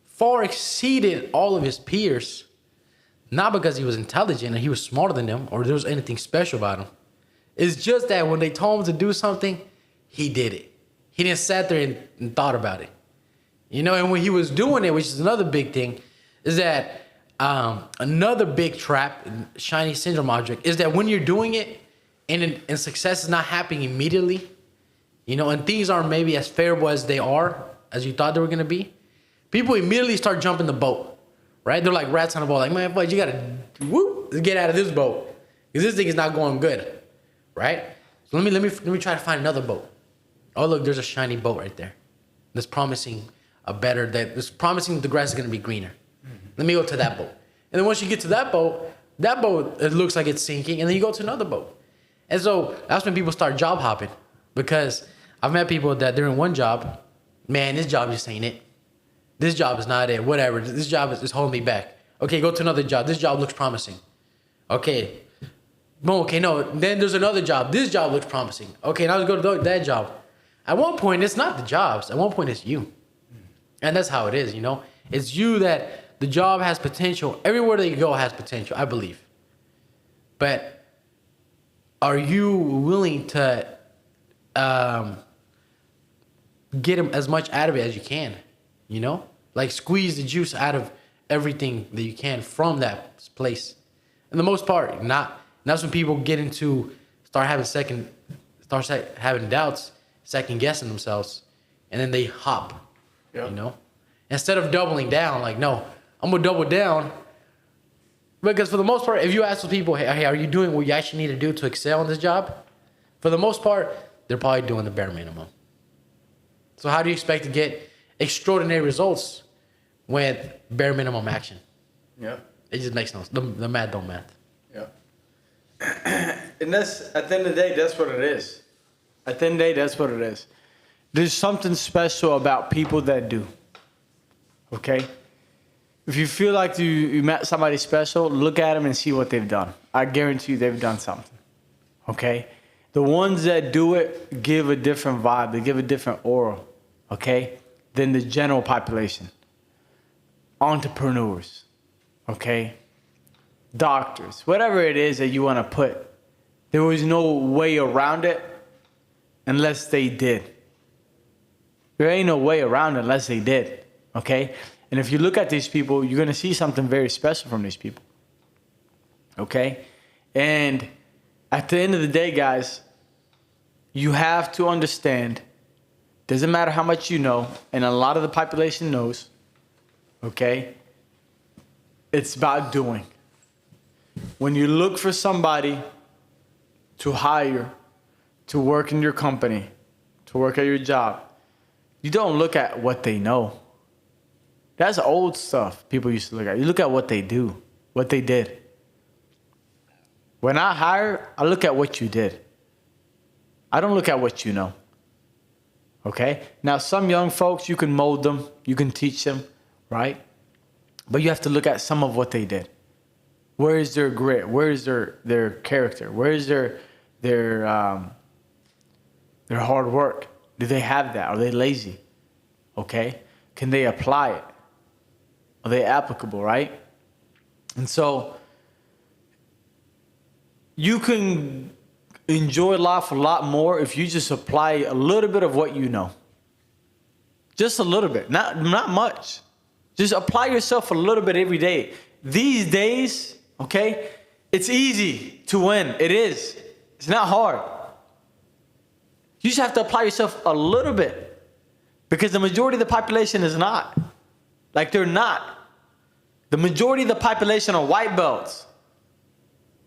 far exceeded all of his peers, not because he was intelligent and he was smarter than them or there was anything special about him. It's just that when they told him to do something, he did it. He didn't sit there and thought about it. You know, and when he was doing it, which is another big thing, is that another big trap, shiny syndrome object, is that when you're doing it and success is not happening immediately, you know, and things aren't maybe as favorable as they are, as you thought they were going to be, people immediately start jumping the boat, right? They're like rats on a boat, like, man, boy, you got to get out of this boat because this thing is not going good, right? So let me try to find another boat. Oh, look, there's a shiny boat right there that's promising that's promising the grass is going to be greener. Let me go to that boat. And then once you get to that boat, it looks like it's sinking, and then you go to another boat. And so that's when people start job hopping, because I've met people that they're in one job, man, this job just ain't it. This job is not it, whatever. This job is holding me back. Okay, go to another job. This job looks promising. Okay. Boom, okay, no. Then there's another job. This job looks promising. Okay, now let's go to that job. At one point, it's not the jobs. At one point, it's you. And that's how it is, you know? It's you that the job has potential. Everywhere that you go has potential, I believe. But are you willing to get as much out of it as you can, you know? Like squeeze the juice out of everything that you can from that place. And the most part, not when people get into, start having doubts, second guessing themselves, and then they hop, you know? Instead of doubling down, like, no, I'm gonna double down. Because for the most part, if you ask those people, hey, are you doing what you actually need to do to excel in this job? For the most part, they're probably doing the bare minimum. So how do you expect to get extraordinary results with bare minimum action? Yeah. It just makes no sense. The math don't math. Yeah. And that's, at the end of the day, that's what it is. At the end of the day, that's what it is. There's something special about people that do. Okay? If you feel like you met somebody special, look at them and see what they've done. I guarantee you they've done something. Okay? The ones that do it give a different vibe. They give a different aura. Okay? Than the general population. Entrepreneurs. Okay? Doctors. Whatever it is that you want to put. There was no way around it unless they did. There ain't no way around it unless they did. Okay? And if you look at these people, you're going to see something very special from these people. Okay? And at the end of the day, guys, you have to understand, doesn't matter how much you know, and a lot of the population knows, okay? It's about doing. When you look for somebody to hire, to work in your company, to work at your job, you don't look at what they know. That's old stuff people used to look at. You look at what they do, what they did. When I hire, I look at what you did. I don't look at what you know. Okay? Now, some young folks, you can mold them, you can teach them, right? But you have to look at some of what they did. Where is their grit? Where is their character? Where is their hard work? Do they have that? Are they lazy? Okay? Can they apply it? Are they applicable, right? And so you can enjoy life a lot more if you just apply a little bit of what you know. Just a little bit, not much. Just apply yourself a little bit every day. These days, okay, it's easy to win. It is. It's not hard. You just have to apply yourself a little bit, because the majority of the population is not. Like, they're not. The majority of the population are white belts.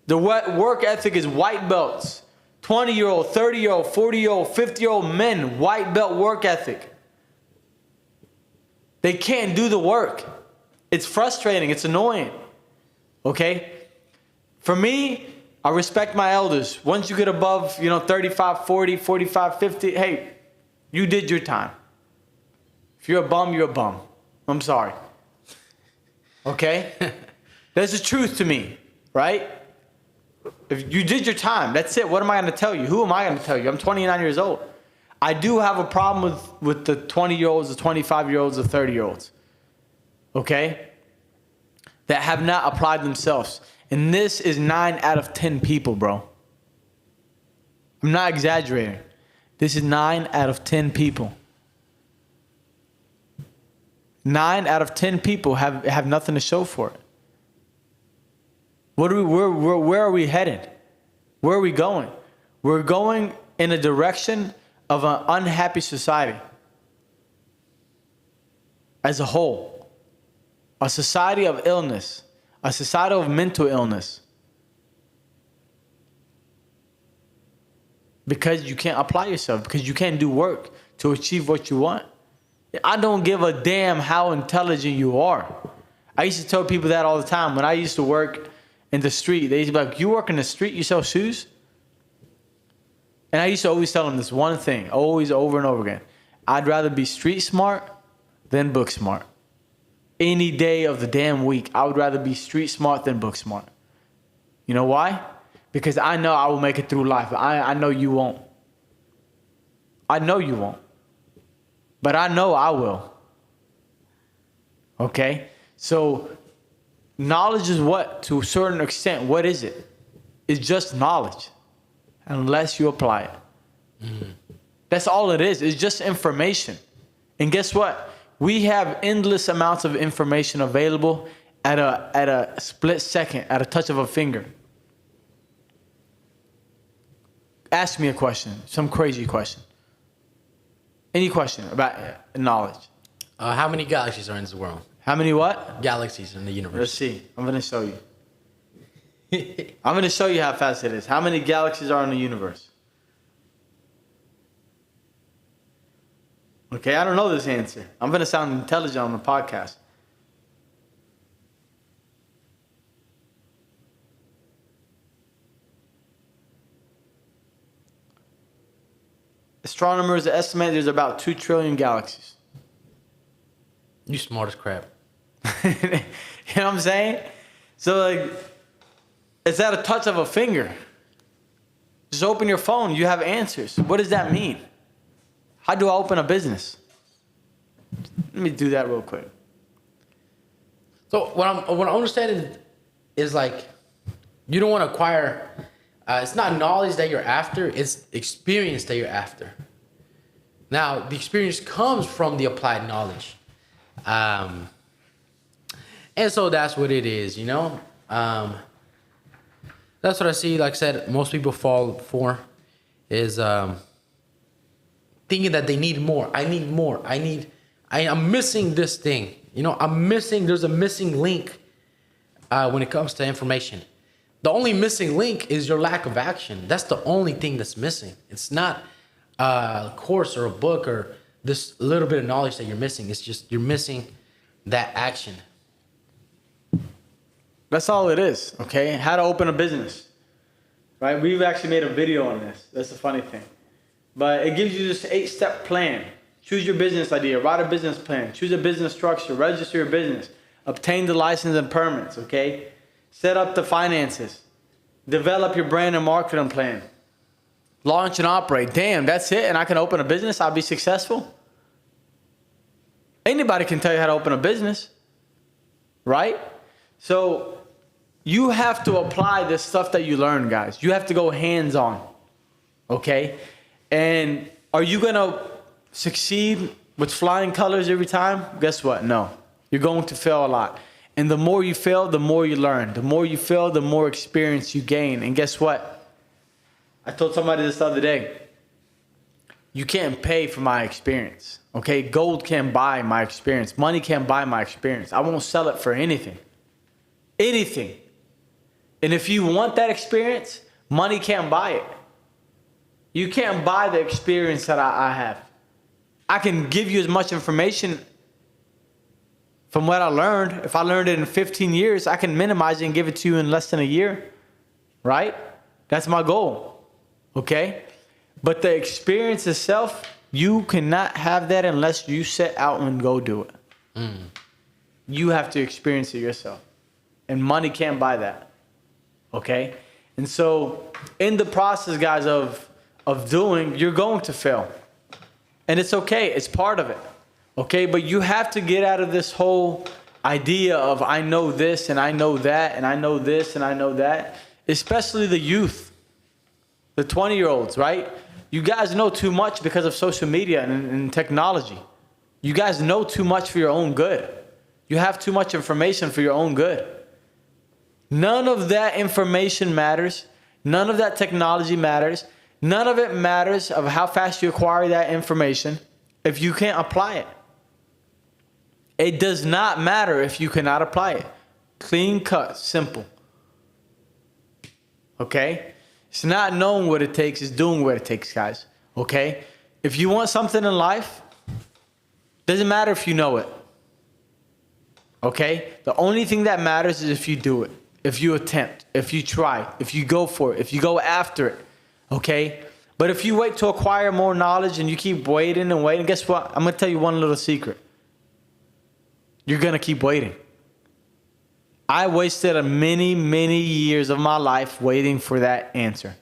The work ethic is white belts. 20-year-old, 30-year-old, 40-year-old, 50-year-old men, white belt work ethic. They can't do the work. It's frustrating. It's annoying. Okay? For me, I respect my elders. Once you get above, 35, 40, 45, 50, hey, you did your time. If you're a bum, you're a bum. I'm sorry. Okay? That's the truth to me, right? If you did your time, that's it. What am I going to tell you? Who am I going to tell you? I'm 29 years old. I do have a problem with the 20-year-olds, the 25-year-olds, the 30-year-olds. Okay? That have not applied themselves. And this is 9 out of 10 people, bro. I'm not exaggerating. This is 9 out of 10 people. 9 out of 10 people have nothing to show for it. Where are we headed? Where are we going? We're going in a direction of an unhappy society as a whole. A society of illness. A society of mental illness. Because you can't apply yourself. Because you can't do work to achieve what you want. I don't give a damn how intelligent you are. I used to tell people that all the time. When I used to work in the street, they used to be like, you work in the street, you sell shoes? And I used to always tell them this one thing, always over and over again. I'd rather be street smart than book smart. Any day of the damn week, I would rather be street smart than book smart. You know why? Because I know I will make it through life. I know you won't. I know you won't. But I know I will. Okay? So knowledge is what? To a certain extent, what is it? It's just knowledge. Unless you apply it. Mm-hmm. That's all it is. It's just information. And guess what? We have endless amounts of information available at a split second, at a touch of a finger. Ask me a question, some crazy question. Any question about knowledge. How many galaxies are in this world? How many what? Galaxies in the universe. Let's see. I'm going to show you. I'm going to show you how fast it is. How many galaxies are in the universe? Okay, I don't know this answer. I'm going to sound intelligent on the podcast. Astronomers estimate there's about 2 trillion galaxies. You smart as crap. You know what I'm saying? So, like, it's at a touch of a finger. Just open your phone. You have answers. What does that mean? How do I open a business? Let me do that real quick. So what I'm understanding is like, you don't want to acquire. It's not knowledge that you're after. It's experience that you're after. Now, the experience comes from the applied knowledge. And so that's what it is, you know? That's what I see. Like I said, most people fall for is thinking that they need more. I need more. I'm missing this thing. You know, there's a missing link when it comes to information. The only missing link is your lack of action. That's the only thing that's missing. It's not a course or a book or this little bit of knowledge that you're missing. It's just you're missing that action. That's all it is, okay? How to open a business, right? We've actually made a video on this. That's the funny thing. But it gives you this 8-step plan. Choose your business idea, write a business plan, choose a business structure, register your business, obtain the license and permits, okay? Set up the finances, develop your brand and marketing plan, launch and operate. Damn, that's it, and I can open a business, I'll be successful? Anybody can tell you how to open a business, right? So you have to apply this stuff that you learn, guys. You have to go hands-on, okay? And are you going to succeed with flying colors every time? Guess what? No. You're going to fail a lot. And the more you fail, the more you learn. The more you fail, the more experience you gain. And guess what? I told somebody this the other day. You can't pay for my experience, okay? Gold can't buy my experience. Money can't buy my experience. I won't sell it for anything. Anything. And if you want that experience, money can't buy it. You can't buy the experience that I have. I can give you as much information from what I learned. If I learned it in 15 years, I can minimize it and give it to you in less than a year, right? That's my goal, okay? But the experience itself, you cannot have that unless you set out and go do it. You have to experience it yourself. And money can't buy that, okay? And so in the process, guys, of doing, you're going to fail. And it's okay. It's part of it. Okay? But you have to get out of this whole idea of I know this and I know that and I know this and I know that. Especially the youth, the 20-year-olds, right? You guys know too much because of social media and technology. You guys know too much for your own good. You have too much information for your own good. None of that information matters. None of that technology matters. None of it matters of how fast you acquire that information if you can't apply it. It does not matter if you cannot apply it. Clean cut, simple. Okay? It's not knowing what it takes, it's doing what it takes, guys. Okay? If you want something in life, doesn't matter if you know it. Okay? The only thing that matters is if you do it. If you attempt, if you try, if you go for it, if you go after it, okay? But if you wait to acquire more knowledge and you keep waiting and waiting, guess what? I'm going to tell you one little secret. You're going to keep waiting. I wasted many, many years of my life waiting for that answer.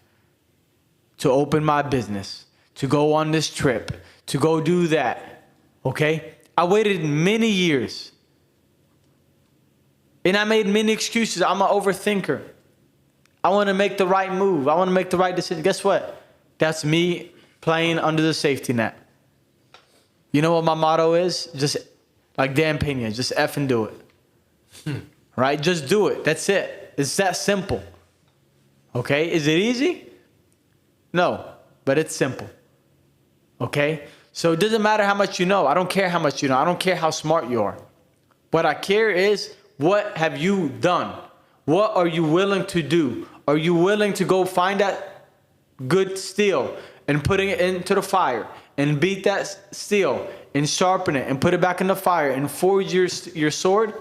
To open my business, to go on this trip, to go do that, okay? I waited many years. And I made many excuses. I'm an overthinker. I want to make the right move. I want to make the right decision. Guess what? That's me playing under the safety net. You know what my motto is? Just like Dan Pena, just F and do it. Right? Just do it. That's it. It's that simple. Okay? Is it easy? No, but it's simple. Okay? So it doesn't matter how much you know. I don't care how much you know. I don't care how smart you are. What I care is, what have you done? What are you willing to do? Are you willing to go find that good steel and putting it into the fire and beat that steel and sharpen it and put it back in the fire and forge your sword?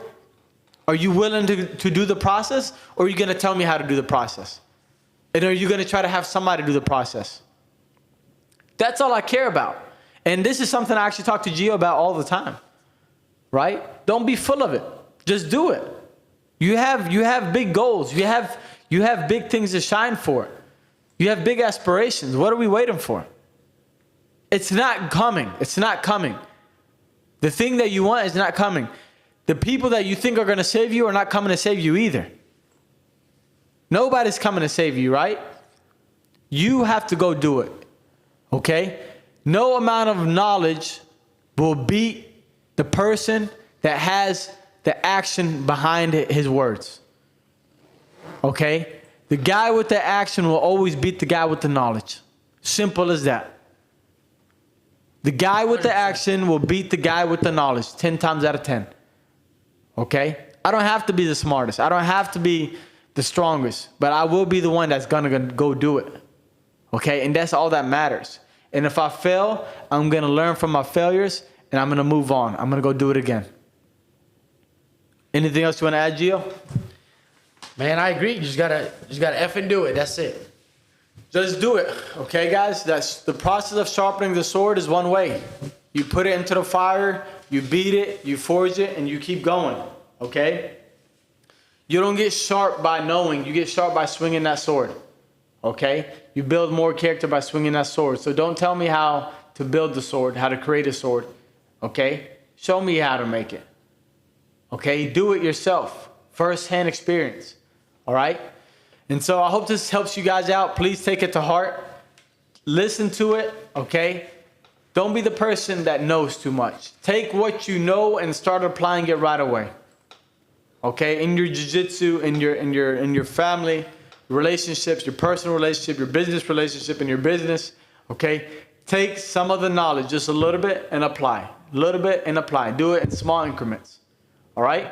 Are you willing to do the process, or are you going to tell me how to do the process? And are you going to try to have somebody do the process? That's all I care about. And this is something I actually talk to Gio about all the time. Right? Don't be full of it. Just do it. You have big goals. You have big things to shine for. You have big aspirations. What are we waiting for? It's not coming. It's not coming. The thing that you want is not coming. The people that you think are going to save you are not coming to save you either. Nobody's coming to save you, right? You have to go do it. Okay? No amount of knowledge will beat the person that has the action behind his words. Okay? The guy with the action will always beat the guy with the knowledge. Simple as that. The guy with the action will beat the guy with the knowledge 10 times out of 10. Okay? I don't have to be the smartest. I don't have to be the strongest. But I will be the one that's going to go do it. Okay? And that's all that matters. And if I fail, I'm going to learn from my failures and I'm going to move on. I'm going to go do it again. Anything else you want to add, Gio? Man, I agree. You just gotta F and do it. That's it. Just do it. Okay, guys? That's the process of sharpening the sword is one way. You put it into the fire, you beat it, you forge it, and you keep going. Okay? You don't get sharp by knowing. You get sharp by swinging that sword. Okay? You build more character by swinging that sword. So don't tell me how to build the sword, how to create a sword. Okay? Show me how to make it. Okay? Do it yourself. First-hand experience. All right? And so I hope this helps you guys out. Please take it to heart. Listen to it. Okay? Don't be the person that knows too much. Take what you know and start applying it right away. Okay? In your jiu-jitsu, in your family relationships, your personal relationship, your business relationship, in your business. Okay? Take some of the knowledge, just a little bit, and apply. A little bit and apply. Do it in small increments. All right?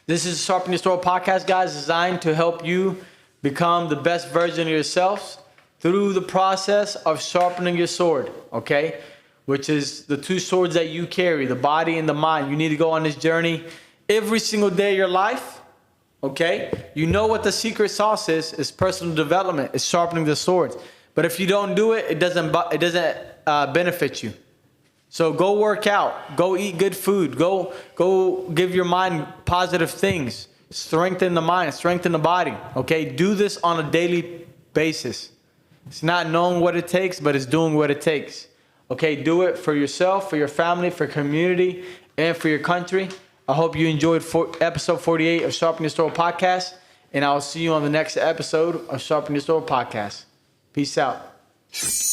This is Sharpen Your Sword podcast, guys, designed to help you become the best version of yourselves through the process of sharpening your sword, okay? Which is the two swords that you carry, the body and the mind. You need to go on this journey every single day of your life, okay? You know what the secret sauce is personal development. It's sharpening the swords. But if you don't do it, it doesn't benefit you. So go work out, go eat good food, go give your mind positive things. strengthen the mind, strengthen the body. Okay, do this on a daily basis. It's not knowing what it takes, but it's doing what it takes. Okay, do it for yourself, for your family, for community, and for your country. I hope you enjoyed episode 48 of Sharpen Your Sword podcast, and I'll see you on the next episode of Sharpen Your Sword podcast. Peace out.